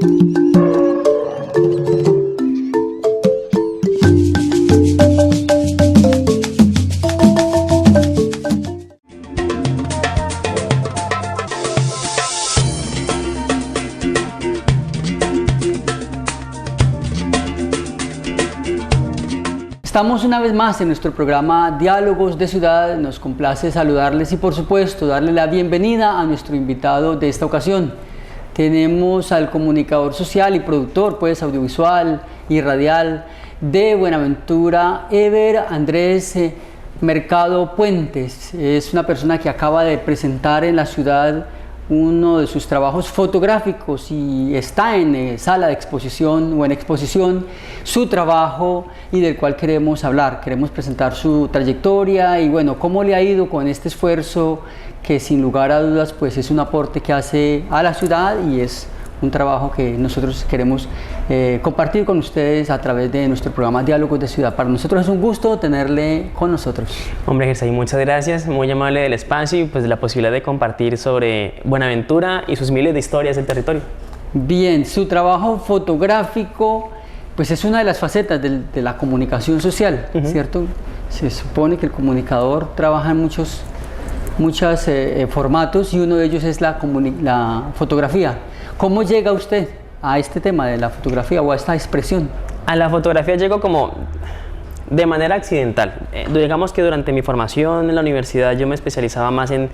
Estamos una vez más en nuestro programa Diálogos de Ciudad. Nos complace saludarles y por supuesto darle la bienvenida a nuestro invitado de esta ocasión. Tenemos al comunicador social y productor audiovisual y radial de Buenaventura, Ever Andrés Mercado Puentes. Es una persona que acaba de presentar en la ciudad uno de sus trabajos fotográficos y está en sala de exposición o en exposición su trabajo y del cual queremos hablar. Queremos presentar su trayectoria y bueno, cómo le ha ido con este esfuerzo que sin lugar a dudas pues es un aporte que hace a la ciudad y es un trabajo que nosotros queremos compartir con ustedes a través de nuestro programa Diálogos de Ciudad. Para nosotros es un gusto tenerle con nosotros. Hombre, Jersey, muchas gracias, muy amable del espacio y pues de la posibilidad de compartir sobre Buenaventura y sus miles de historias del territorio. Bien, su trabajo fotográfico pues es una de las facetas de la comunicación social, ¿cierto? Se supone que el comunicador trabaja en muchos formatos y uno de ellos es la fotografía. ¿Cómo llega usted a este tema de la fotografía o a esta expresión? A la fotografía llego como de manera accidental. Digamos que durante mi formación en la universidad yo me especializaba más en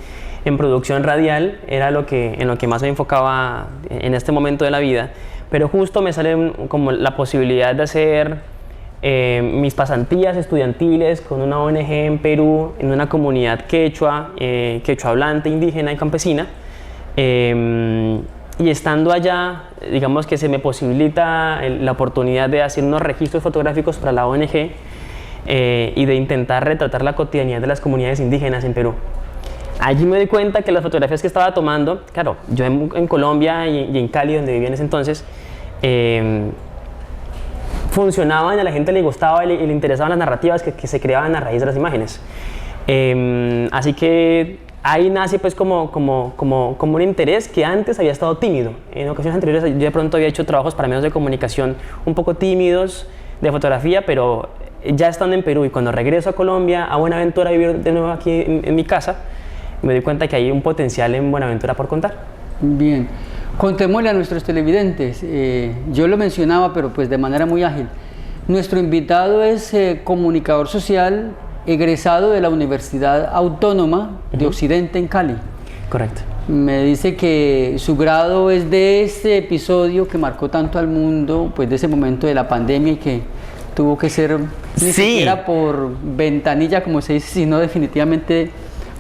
producción radial, era en lo que más me enfocaba en este momento de la vida, pero justo me sale como la posibilidad de hacer mis pasantías estudiantiles con una ONG en Perú, en una comunidad quechua hablante, indígena y campesina. Y estando allá, digamos que se me posibilita la oportunidad de hacer unos registros fotográficos para la ONG y de intentar retratar la cotidianidad de las comunidades indígenas en Perú. Allí me di cuenta que las fotografías que estaba tomando, claro, yo en Colombia y en Cali, donde vivía en ese entonces, funcionaban y a la gente le gustaba y le interesaban las narrativas que se creaban a raíz de las imágenes. Así que ahí nace pues como un interés que antes había estado tímido. En ocasiones anteriores yo de pronto había hecho trabajos para medios de comunicación un poco tímidos de fotografía, pero ya estando en Perú y cuando regreso a Colombia, a Buenaventura, a vivir de nuevo aquí en mi casa, me di cuenta que hay un potencial en Buenaventura por contar. Bien, contémosle a nuestros televidentes, yo lo mencionaba pero pues de manera muy ágil. Nuestro invitado es comunicador social, egresado de la Universidad Autónoma de Occidente en Cali. Correcto. Me dice que su grado es de ese episodio que marcó tanto al mundo, pues de ese momento de la pandemia y que tuvo que ser ni siquiera por ventanilla, como se dice, sino definitivamente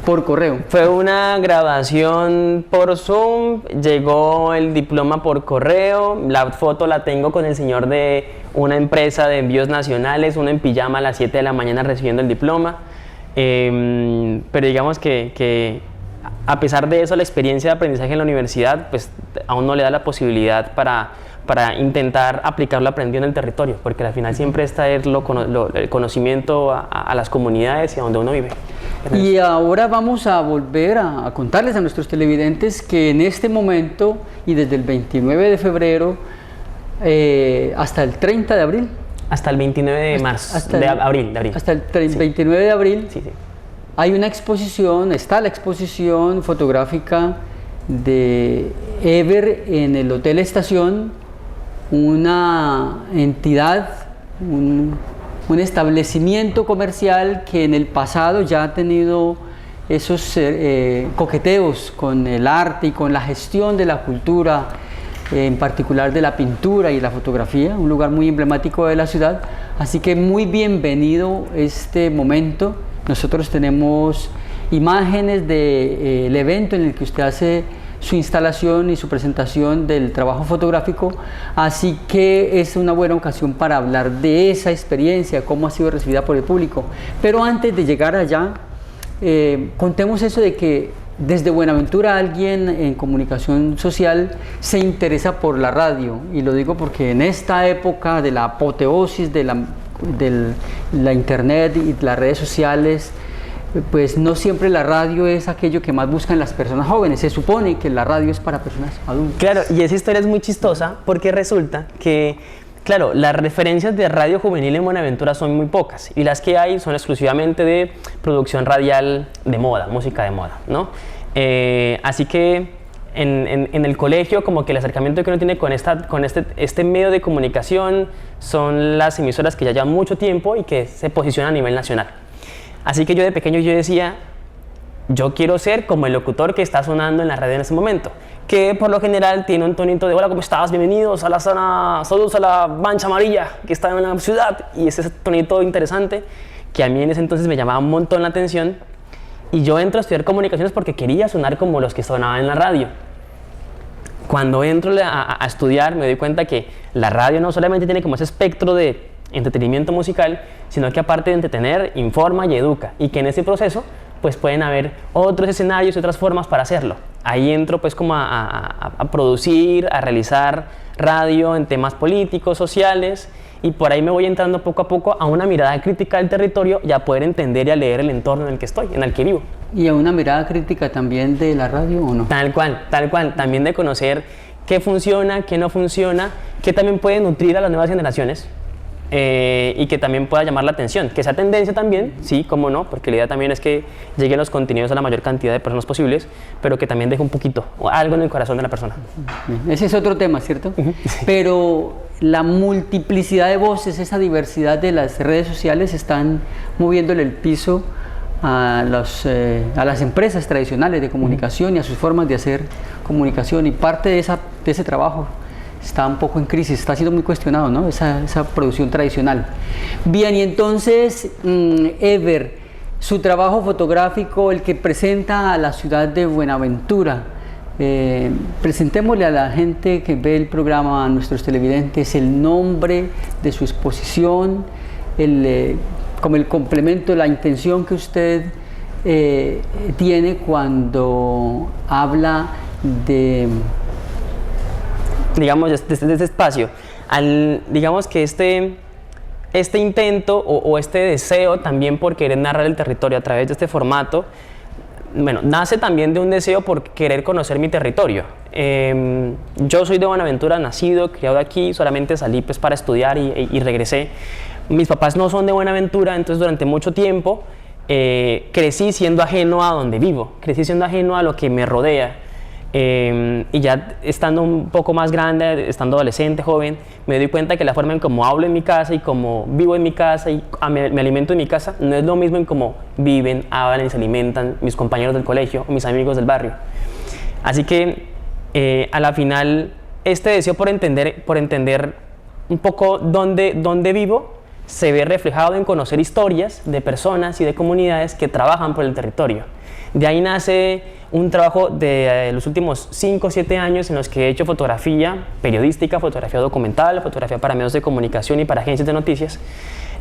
por correo. Fue una grabación por Zoom, llegó el diploma por correo, la foto la tengo con el señor de una empresa de envíos nacionales, uno en pijama a las 7 de la mañana recibiendo el diploma, pero digamos que a pesar de eso la experiencia de aprendizaje en la universidad pues aún no le da la posibilidad para intentar aplicar lo aprendido en el territorio, porque al final siempre está el conocimiento a las comunidades y a donde uno vive. Y ahora vamos a volver a contarles a nuestros televidentes que en este momento y desde el 29 de febrero hasta el 30 de abril. Hasta el 29 de marzo, de abril. Hasta el 29 de abril sí. Hay una exposición, está la exposición fotográfica de Ever en el Hotel Estación, una entidad, un establecimiento comercial que en el pasado ya ha tenido esos coqueteos con el arte y con la gestión de la cultura, en particular de la pintura y la fotografía, un lugar muy emblemático de la ciudad. Así que muy bienvenido este momento. Nosotros tenemos imágenes del evento en el que usted hace su instalación y su presentación del trabajo fotográfico, así que es una buena ocasión para hablar de esa experiencia, cómo ha sido recibida por el público. Pero antes de llegar allá, contemos eso de que desde Buenaventura alguien en comunicación social se interesa por la radio, y lo digo porque en esta época de la apoteosis de la internet y las redes sociales, pues no siempre la radio es aquello que más buscan las personas jóvenes. Se supone que la radio es para personas adultas. Claro, y esa historia es muy chistosa porque resulta que, claro, las referencias de radio juvenil en Buenaventura son muy pocas y las que hay son exclusivamente de producción radial de moda, música de moda, ¿no? Así que en el colegio, como que el acercamiento que uno tiene con este medio de comunicación son las emisoras que ya llevan mucho tiempo y que se posicionan a nivel nacional. Así que yo de pequeño yo decía, yo quiero ser como el locutor que está sonando en la radio en ese momento, que por lo general tiene un tonito de hola, ¿cómo estás? Bienvenidos a la zona, saludos a la mancha amarilla que está en la ciudad, y ese tonito interesante que a mí en ese entonces me llamaba un montón la atención, y yo entro a estudiar comunicaciones porque quería sonar como los que sonaban en la radio. Cuando entro a estudiar me doy cuenta que la radio no solamente tiene como ese espectro de entretenimiento musical, sino que aparte de entretener, informa y educa, y que en ese proceso pues pueden haber otros escenarios y otras formas para hacerlo. Ahí entro pues como a producir, a realizar radio en temas políticos, sociales, y por ahí me voy entrando poco a poco a una mirada crítica del territorio y a poder entender y a leer el entorno en el que estoy, en el que vivo. ¿Y a una mirada crítica también de la radio o no? Tal cual, también de conocer qué funciona, qué no funciona, qué también puede nutrir a las nuevas generaciones. Y que también pueda llamar la atención, que esa tendencia también, sí, cómo no, porque la idea también es que lleguen los contenidos a la mayor cantidad de personas posibles, pero que también deje un poquito, o algo en el corazón de la persona. Ese es otro tema, ¿cierto? Pero la multiplicidad de voces, esa diversidad de las redes sociales están moviéndole el piso a las empresas tradicionales de comunicación y a sus formas de hacer comunicación, y parte de ese trabajo está un poco en crisis, está siendo muy cuestionado, ¿no? Esa producción tradicional. Bien, y entonces, Ever, su trabajo fotográfico, el que presenta a la ciudad de Buenaventura, presentémosle a la gente que ve el programa, a nuestros televidentes, el nombre de su exposición, como el complemento, la intención que usted tiene cuando habla de... digamos, desde este espacio, digamos que este intento o este deseo también por querer narrar el territorio a través de este formato, bueno, nace también de un deseo por querer conocer mi territorio. Yo soy de Buenaventura, nacido, criado aquí, solamente salí pues para estudiar y regresé. Mis papás no son de Buenaventura, entonces durante mucho tiempo crecí siendo ajeno a donde vivo, crecí siendo ajeno a lo que me rodea. Y ya estando un poco más grande, estando adolescente, joven, me doy cuenta que la forma en cómo hablo en mi casa y cómo vivo en mi casa y me alimento en mi casa no es lo mismo en cómo viven, hablan y se alimentan mis compañeros del colegio o mis amigos del barrio. Así que a la final este deseo por entender un poco dónde vivo se ve reflejado en conocer historias de personas y de comunidades que trabajan por el territorio. De ahí nace un trabajo de los últimos 5 o 7 años en los que he hecho fotografía periodística, fotografía documental, fotografía para medios de comunicación y para agencias de noticias,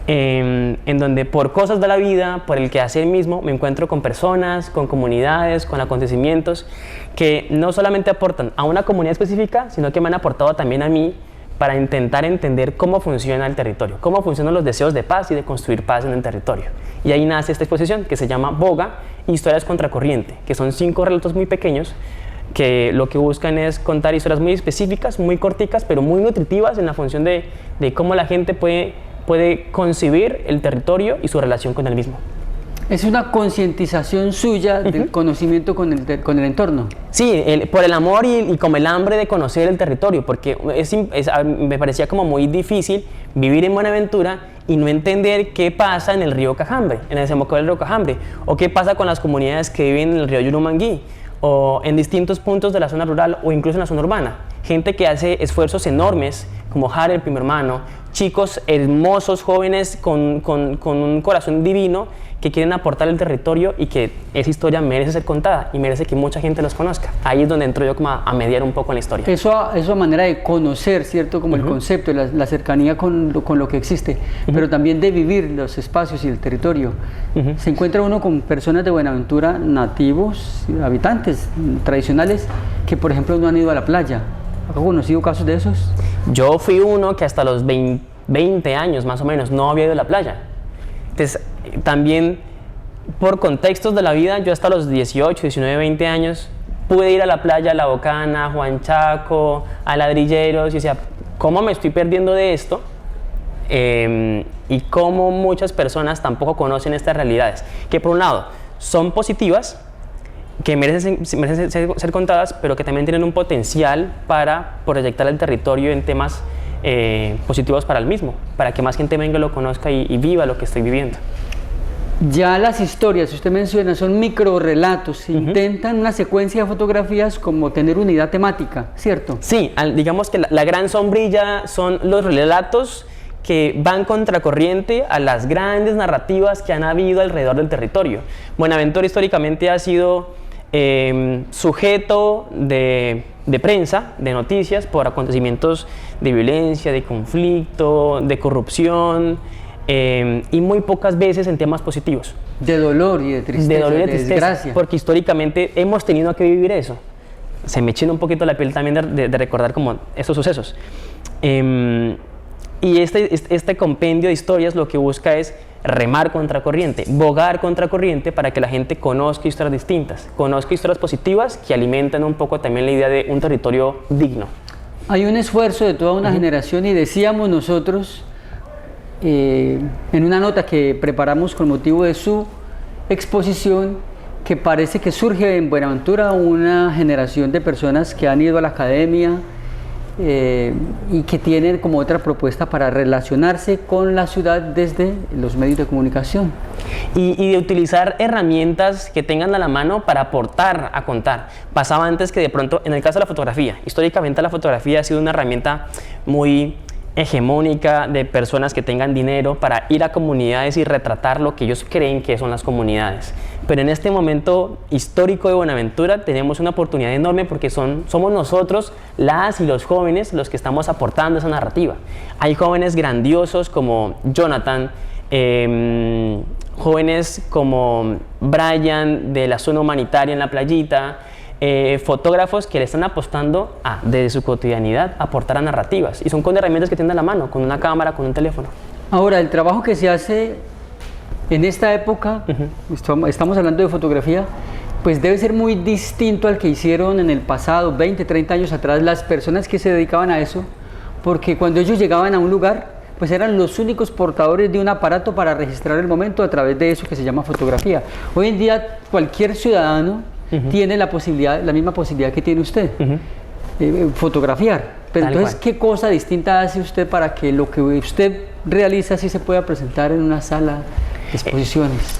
en donde por cosas de la vida, por el quehacer mismo, me encuentro con personas, con comunidades, con acontecimientos que no solamente aportan a una comunidad específica, sino que me han aportado también a mí para intentar entender cómo funciona el territorio, cómo funcionan los deseos de paz y de construir paz en el territorio. Y ahí nace esta exposición que se llama Boga, Historias Contracorriente, que son 5 relatos muy pequeños que lo que buscan es contar historias muy específicas, muy corticas, pero muy nutritivas en la función de cómo la gente puede concebir el territorio y su relación con el mismo. Es una concientización suya del conocimiento con el entorno. Sí, por el amor y como el hambre de conocer el territorio, porque me parecía como muy difícil vivir en Buenaventura y no entender qué pasa en el río Cajambre, en el desembocadura del río Cajambre, o qué pasa con las comunidades que viven en el río Yurumangui, o en distintos puntos de la zona rural o incluso en la zona urbana. Gente que hace esfuerzos enormes, como Jare, el primo hermano, chicos hermosos, jóvenes con un corazón divino que quieren aportar el territorio y que esa historia merece ser contada y merece que mucha gente los conozca. Ahí es donde entro yo como a mediar un poco en la historia. Eso a manera de conocer, ¿cierto? Como el concepto, la cercanía con lo que existe, pero también de vivir los espacios y el territorio. Se encuentra uno con personas de Buenaventura, nativos, habitantes tradicionales, que por ejemplo no han ido a la playa. ¿Ha conocido casos de esos? Yo fui uno que hasta los 20 años más o menos no había ido a la playa. Entonces, también por contextos de la vida, yo hasta los 18, 19, 20 años pude ir a la playa, a La Bocana, a Juan Chaco, a Ladrilleros, y decía, ¿cómo me estoy perdiendo de esto? Y cómo muchas personas tampoco conocen estas realidades, que por un lado son positivas, que merecen ser contadas, pero que también tienen un potencial para proyectar el territorio en temas positivos para el mismo, para que más gente venga y lo conozca y viva lo que estoy viviendo. Ya las historias que usted menciona son microrelatos, intentan una secuencia de fotografías como tener unidad temática, ¿cierto? Sí, digamos que la gran sombrilla son los relatos que van contracorriente a las grandes narrativas que han habido alrededor del territorio. Buenaventura históricamente ha sido sujeto de prensa, de noticias, por acontecimientos de violencia, de conflicto, de corrupción, y muy pocas veces en temas positivos. De dolor y de tristeza, de dolor y de tristeza, desgracia. Porque históricamente hemos tenido que vivir eso. Se me china un poquito la piel también de recordar como esos sucesos. Y este compendio de historias lo que busca es remar contracorriente, bogar contracorriente para que la gente conozca historias distintas, conozca historias positivas que alimentan un poco también la idea de un territorio digno. Hay un esfuerzo de toda una generación y decíamos nosotros en una nota que preparamos con motivo de su exposición que parece que surge en Buenaventura una generación de personas que han ido a la academia y que tienen como otra propuesta para relacionarse con la ciudad desde los medios de comunicación. Y de utilizar herramientas que tengan a la mano para aportar, a contar. Pasaba antes que de pronto, en el caso de la fotografía, históricamente la fotografía ha sido una herramienta muy hegemónica de personas que tengan dinero para ir a comunidades y retratar lo que ellos creen que son las comunidades. Pero en este momento histórico de Buenaventura tenemos una oportunidad enorme porque somos nosotros, las y los jóvenes, los que estamos aportando esa narrativa. Hay jóvenes grandiosos como Jonathan, jóvenes como Brian de la zona humanitaria en la playita, fotógrafos que le están apostando desde su cotidianidad a aportar a narrativas y son con herramientas que tienen a la mano, con una cámara, con un teléfono. Ahora, el trabajo que se hace en esta época, estamos hablando de fotografía, pues debe ser muy distinto al que hicieron en el pasado, 20, 30 años atrás, las personas que se dedicaban a eso, porque cuando ellos llegaban a un lugar, pues eran los únicos portadores de un aparato para registrar el momento a través de eso que se llama fotografía. Hoy en día cualquier ciudadano tiene la misma posibilidad que tiene usted, fotografiar. Pero Tal entonces, cual. ¿qué cosa distinta hace usted para que lo que usted realiza sí se pueda presentar en una sala de exposiciones?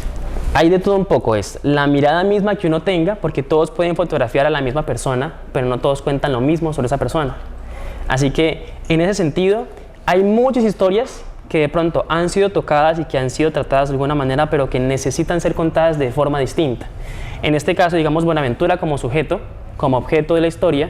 Hay de todo un poco, es la mirada misma que uno tenga, porque todos pueden fotografiar a la misma persona, pero no todos cuentan lo mismo sobre esa persona. Así que, en ese sentido, hay muchas historias que de pronto han sido tocadas y que han sido tratadas de alguna manera, pero que necesitan ser contadas de forma distinta. En este caso, digamos, Buenaventura como sujeto, como objeto de la historia,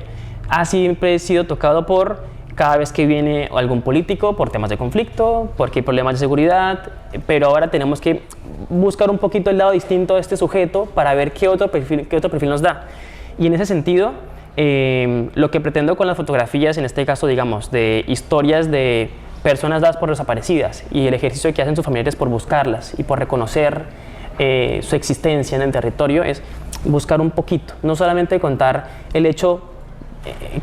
ha siempre sido tocado por cada vez que viene algún político, por temas de conflicto, porque hay problemas de seguridad, pero ahora tenemos que buscar un poquito el lado distinto de este sujeto para ver qué otro perfil nos da. Y en ese sentido, lo que pretendo con las fotografías, en este caso, digamos, de historias de personas dadas por desaparecidas y el ejercicio que hacen sus familiares por buscarlas y por reconocer su existencia en el territorio, es buscar un poquito, no solamente contar el hecho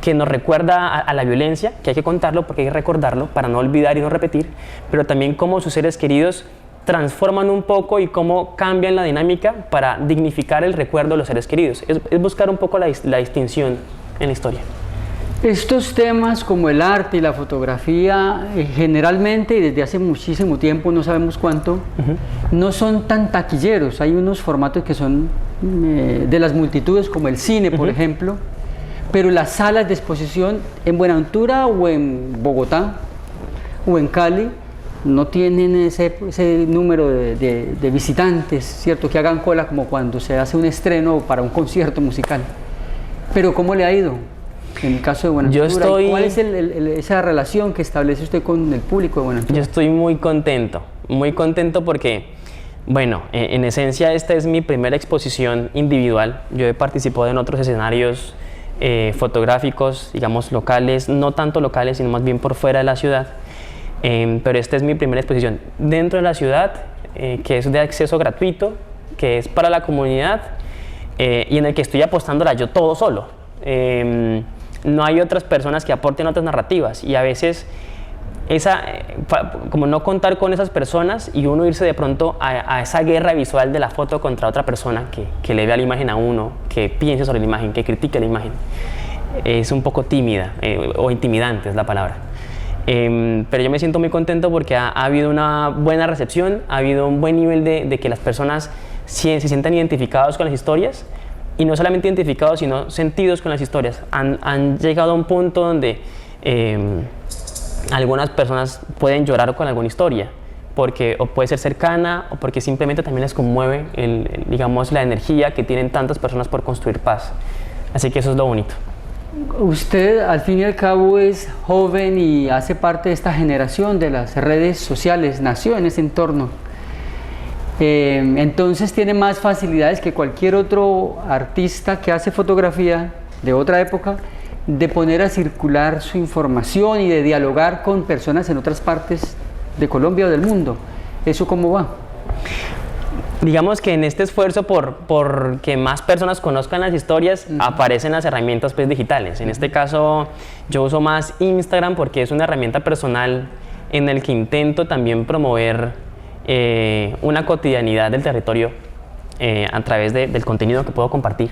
que nos recuerda a la violencia, que hay que contarlo porque hay que recordarlo para no olvidar y no repetir, pero también cómo sus seres queridos transforman un poco y cómo cambian la dinámica para dignificar el recuerdo de los seres queridos. Es buscar un poco la distinción en la historia. Estos temas como el arte y la fotografía, generalmente y desde hace muchísimo tiempo, no sabemos cuánto, no son tan taquilleros. Hay unos formatos que son de las multitudes, como el cine, por ejemplo, pero las salas de exposición en Buenaventura o en Bogotá o en Cali no tienen ese número de visitantes, ¿cierto? Que hagan cola como cuando se hace un estreno para un concierto musical. Pero ¿cómo le ha ido? En el caso de Buenaventura, ¿cuál es esa relación que establece usted con el público de Buenaventura? Yo estoy muy contento porque, bueno, en esencia esta es mi primera exposición individual. Yo he participado en otros escenarios fotográficos, digamos locales, no tanto locales, sino más bien por fuera de la ciudad. Pero esta es mi primera exposición dentro de la ciudad, que es de acceso gratuito que es para la comunidad y en el que estoy apostándola yo todo solo. No hay otras personas que aporten otras narrativas y a veces como no contar con esas personas y uno irse de pronto a esa guerra visual de la foto contra otra persona que le vea la imagen a uno, que piense sobre la imagen, que critique la imagen, es un poco tímida o intimidante es la palabra. Pero yo me siento muy contento porque ha habido una buena recepción, ha habido un buen nivel de que las personas se sientan identificados con las historias y no solamente identificados sino sentidos con las historias. Han llegado a un punto donde algunas personas pueden llorar con alguna historia porque o puede ser cercana o porque simplemente también les conmueve digamos, la energía que tienen tantas personas por construir paz. Así que eso es lo bonito. Usted al fin y al cabo es joven y hace parte de esta generación de las redes sociales, nació en ese entorno. Entonces tiene más facilidades que cualquier otro artista que hace fotografía de otra época de poner a circular su información y de dialogar con personas en otras partes de Colombia o del mundo. ¿Eso cómo va? Digamos que en este esfuerzo por que más personas conozcan las historias, aparecen las herramientas pues, digitales. En este caso, yo uso más Instagram porque es una herramienta personal en el que intento también promover una cotidianidad del territorio a través del contenido que puedo compartir.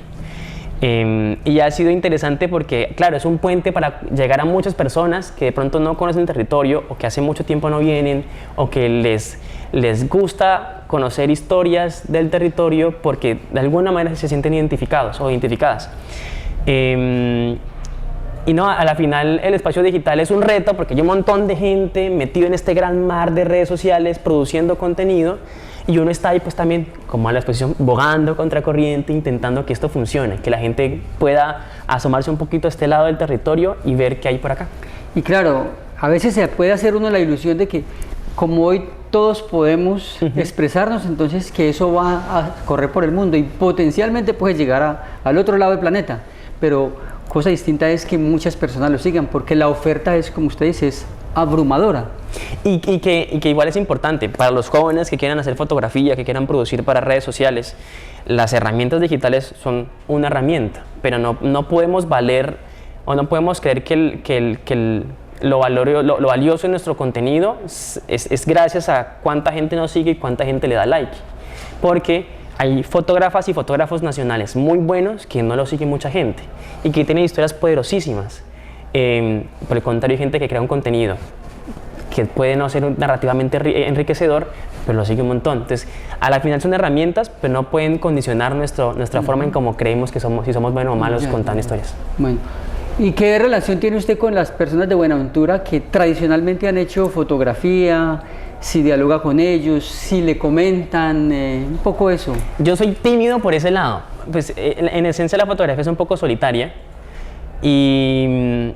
Y ha sido interesante porque, claro, es un puente para llegar a muchas personas que de pronto no conocen el territorio o que hace mucho tiempo no vienen o que les gusta conocer historias del territorio porque de alguna manera se sienten identificados o identificadas. Y no, a la final el espacio digital es un reto porque hay un montón de gente metido en este gran mar de redes sociales produciendo contenido y uno está ahí pues también como a la exposición bogando contra corriente intentando que esto funcione, que la gente pueda asomarse un poquito a este lado del territorio y ver qué hay por acá. Y claro, a veces se puede hacer uno la ilusión de que como hoy todos podemos expresarnos, entonces que eso va a correr por el mundo y potencialmente puede llegar al otro lado del planeta, pero cosa distinta es que muchas personas lo sigan porque la oferta es, como usted dice, es abrumadora. Y que igual es importante para los jóvenes que quieran hacer fotografía, que quieran producir para redes sociales, las herramientas digitales son una herramienta, pero no podemos valer o no podemos creer que lo valioso de nuestro contenido es gracias a cuánta gente nos sigue y cuánta gente le da like, porque hay fotógrafas y fotógrafos nacionales muy buenos que no lo sigue mucha gente y que tienen historias poderosísimas. Por el contrario, hay gente que crea un contenido que puede no ser narrativamente enriquecedor, pero lo sigue un montón. Entonces, a la final son herramientas, pero no pueden condicionar nuestra forma en cómo creemos que somos, si somos buenos o malos contando historias. Bueno. ¿Y qué relación tiene usted con las personas de Buenaventura que tradicionalmente han hecho fotografía? Si dialoga con ellos, si le comentan, un poco eso. Yo soy tímido por ese lado. Pues en esencia la fotografía es un poco solitaria y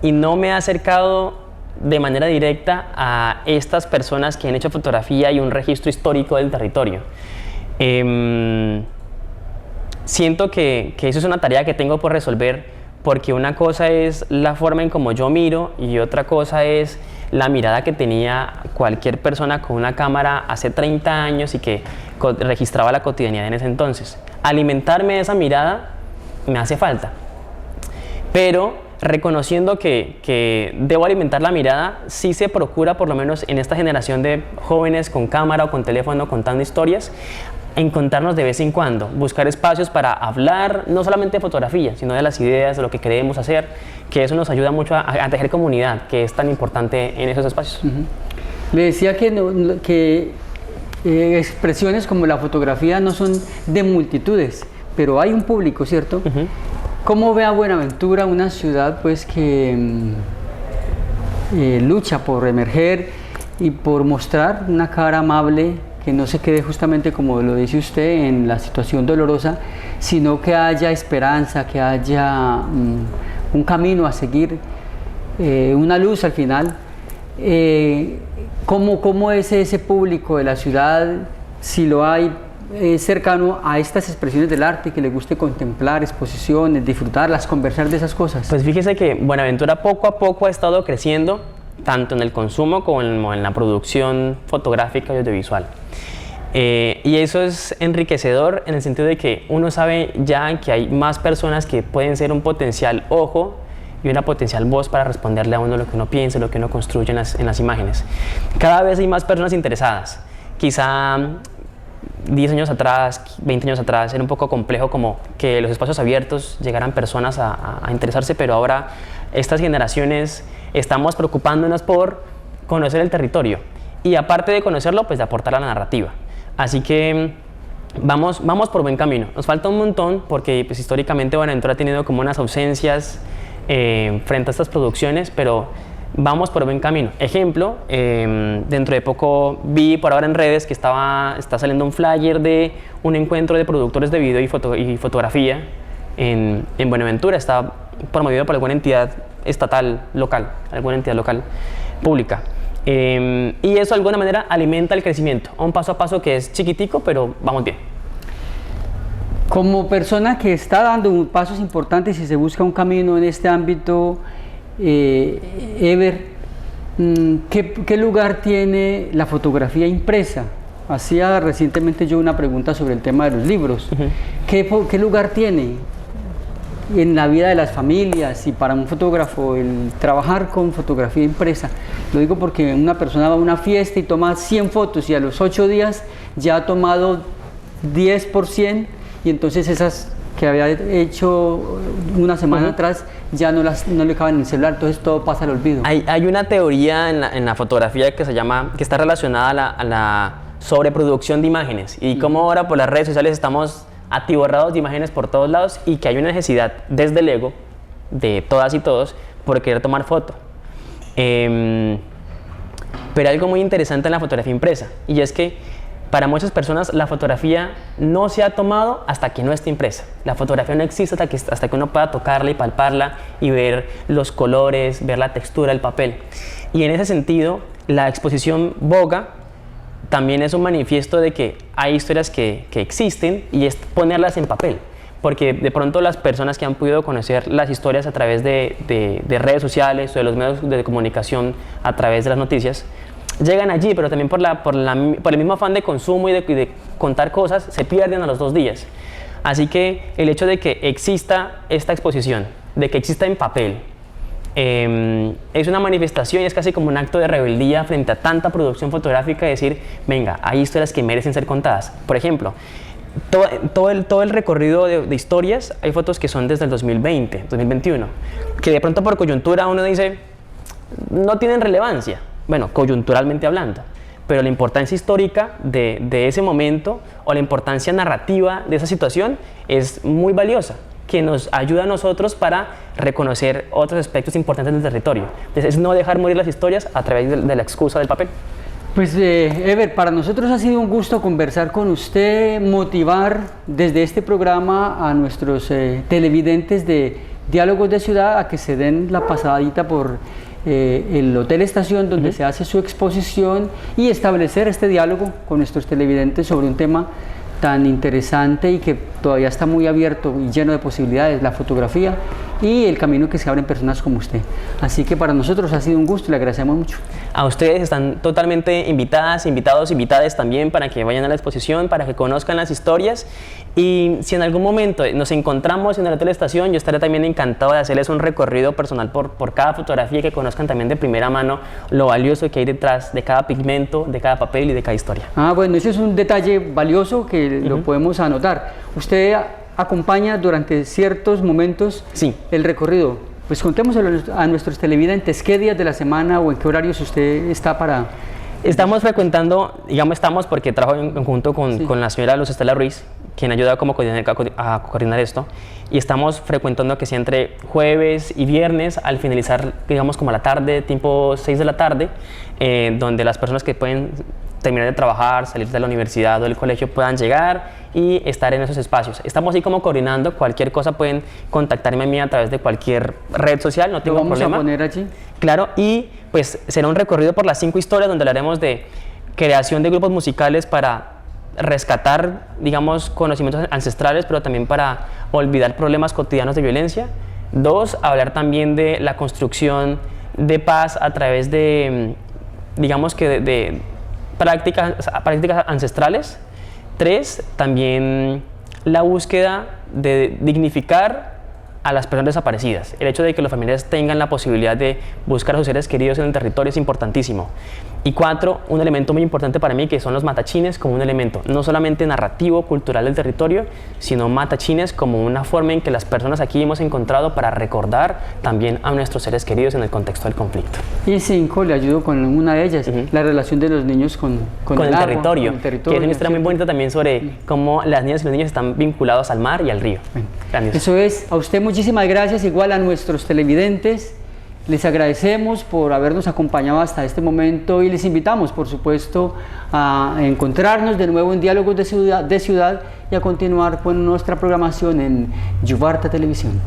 no me he acercado de manera directa a estas personas que han hecho fotografía y un registro histórico del territorio. Siento que eso es una tarea que tengo por resolver porque una cosa es la forma en cómo yo miro y otra cosa es la mirada que tenía cualquier persona con una cámara hace 30 años y que registraba la cotidianidad en ese entonces. Alimentarme de esa mirada me hace falta, pero reconociendo que debo alimentar la mirada, sí se procura, por lo menos en esta generación de jóvenes con cámara o con teléfono contando historias, encontrarnos de vez en cuando, buscar espacios para hablar no solamente de fotografía, sino de las ideas, de lo que queremos hacer, que eso nos ayuda mucho a tejer comunidad, que es tan importante en esos espacios. Le decía que expresiones como la fotografía no son de multitudes, pero hay un público, ¿cierto? ¿Cómo ve a Buenaventura, una ciudad pues que lucha por emerger y por mostrar una cara amable, que no se quede justamente como lo dice usted en la situación dolorosa, sino que haya esperanza, que haya un camino a seguir, una luz al final? ¿Cómo es ese público de la ciudad, si lo hay, cercano a estas expresiones del arte, que le guste contemplar exposiciones, disfrutarlas, conversar de esas cosas? Pues fíjese que Buenaventura poco a poco ha estado creciendo, tanto en el consumo como en la producción fotográfica y audiovisual. Y eso es enriquecedor en el sentido de que uno sabe ya que hay más personas que pueden ser un potencial ojo y una potencial voz para responderle a uno lo que uno piensa, lo que uno construye en las imágenes. Cada vez hay más personas interesadas. Quizá 10 años atrás, 20 años atrás, era un poco complejo como que los espacios abiertos llegaran personas a interesarse, pero ahora estas generaciones estamos preocupándonos por conocer el territorio y aparte de conocerlo, pues de aportar a la narrativa. Así que vamos por buen camino. Nos falta un montón porque pues, históricamente Buenaventura ha tenido como unas ausencias frente a estas producciones, pero vamos por buen camino. Ejemplo, dentro de poco vi por ahora en redes que está saliendo un flyer de un encuentro de productores de video y fotografía en Buenaventura. Está promovido por alguna entidad estatal, local, alguna entidad local pública. Y eso de alguna manera alimenta el crecimiento, un paso a paso que es chiquitico, pero vamos bien. Como persona que está dando pasos importantes y se busca un camino en este ámbito, Ever, ¿qué lugar tiene la fotografía impresa? Hacía recientemente yo una pregunta sobre el tema de los libros. ¿Qué lugar tiene en la vida de las familias y para un fotógrafo el trabajar con fotografía impresa? Lo digo porque una persona va a una fiesta y toma 100 fotos y a los 8 días ya ha tomado 10% y entonces esas que había hecho una semana atrás ya no le caben en el celular, entonces todo pasa al olvido. Hay una teoría en la fotografía que está relacionada a la sobreproducción de imágenes y cómo ahora por las redes sociales estamos atiborrados de imágenes por todos lados y que hay una necesidad desde el ego de todas y todos por querer tomar foto. Pero hay algo muy interesante en la fotografía impresa y es que para muchas personas la fotografía no se ha tomado hasta que no esté impresa. La fotografía no existe hasta que uno pueda tocarla y palparla y ver los colores, ver la textura del papel. Y en ese sentido, la exposición Voga también es un manifiesto de que hay historias que existen y es ponerlas en papel. Porque de pronto las personas que han podido conocer las historias a través de redes sociales o de los medios de comunicación a través de las noticias, llegan allí, pero también por el mismo afán de consumo y de contar cosas, se pierden a los 2 días. Así que el hecho de que exista esta exposición, de que exista en papel, es una manifestación y es casi como un acto de rebeldía frente a tanta producción fotográfica y decir, venga, hay historias que merecen ser contadas. Por ejemplo, todo el recorrido de historias, hay fotos que son desde el 2020, 2021, que de pronto por coyuntura uno dice, no tienen relevancia. Bueno, coyunturalmente hablando, pero la importancia histórica de ese momento o la importancia narrativa de esa situación es muy valiosa, que nos ayuda a nosotros para reconocer otros aspectos importantes del territorio. Entonces, es no dejar morir las historias a través de la excusa del papel. Pues Ever, para nosotros ha sido un gusto conversar con usted, motivar desde este programa a nuestros televidentes de Diálogos de Ciudad a que se den la pasadita por el Hotel Estación donde se hace su exposición y establecer este diálogo con nuestros televidentes sobre un tema tan interesante y que todavía está muy abierto y lleno de posibilidades, la fotografía y el camino que se abre en personas como usted. Así que para nosotros ha sido un gusto y le agradecemos mucho. A ustedes están totalmente invitadas, invitados, invitadas también para que vayan a la exposición, para que conozcan las historias y si en algún momento nos encontramos en el Hotel Estación, yo estaré también encantado de hacerles un recorrido personal por cada fotografía y que conozcan también de primera mano lo valioso que hay detrás de cada pigmento, de cada papel y de cada historia. Bueno, ese es un detalle valioso que lo podemos anotar. Usted acompaña durante ciertos momentos el recorrido. Pues contemos a nuestros televidentes qué días de la semana o en qué horarios usted está para... Estamos frecuentando, digamos estamos porque trabajo en conjunto con la señora Luz Estela Ruiz, quien ayuda como a coordinar esto, y estamos frecuentando que sea entre jueves y viernes al finalizar, digamos como a la tarde, tipo 6 de la tarde, donde las personas que pueden terminar de trabajar, salir de la universidad o del colegio puedan llegar y estar en esos espacios. Estamos así como coordinando, cualquier cosa pueden contactarme a mí a través de cualquier red social, no tengo problema. ¿Lo vamos a poner allí? Claro, y pues será un recorrido por las 5 historias donde hablaremos de creación de grupos musicales para rescatar, digamos, conocimientos ancestrales, pero también para olvidar problemas cotidianos de violencia. 2, hablar también de la construcción de paz a través de, digamos que prácticas ancestrales. 3, también la búsqueda de dignificar a las personas desaparecidas. El hecho de que los familiares tengan la posibilidad de buscar a sus seres queridos en el territorio es importantísimo. Y 4, un elemento muy importante para mí, que son los matachines como un elemento no solamente narrativo, cultural del territorio, sino matachines como una forma en que las personas aquí hemos encontrado para recordar también a nuestros seres queridos en el contexto del conflicto. Y 5, le ayudo con una de ellas, la relación de los niños con el agua, territorio, con el territorio, que es una historia muy bonita también sobre cómo las niñas y los niños están vinculados al mar y al río. Bueno, eso es. A usted muchísimas gracias, igual a nuestros televidentes. Les agradecemos por habernos acompañado hasta este momento y les invitamos, por supuesto, a encontrarnos de nuevo en Diálogos de Ciudad y a continuar con nuestra programación en Yuvarta Televisión.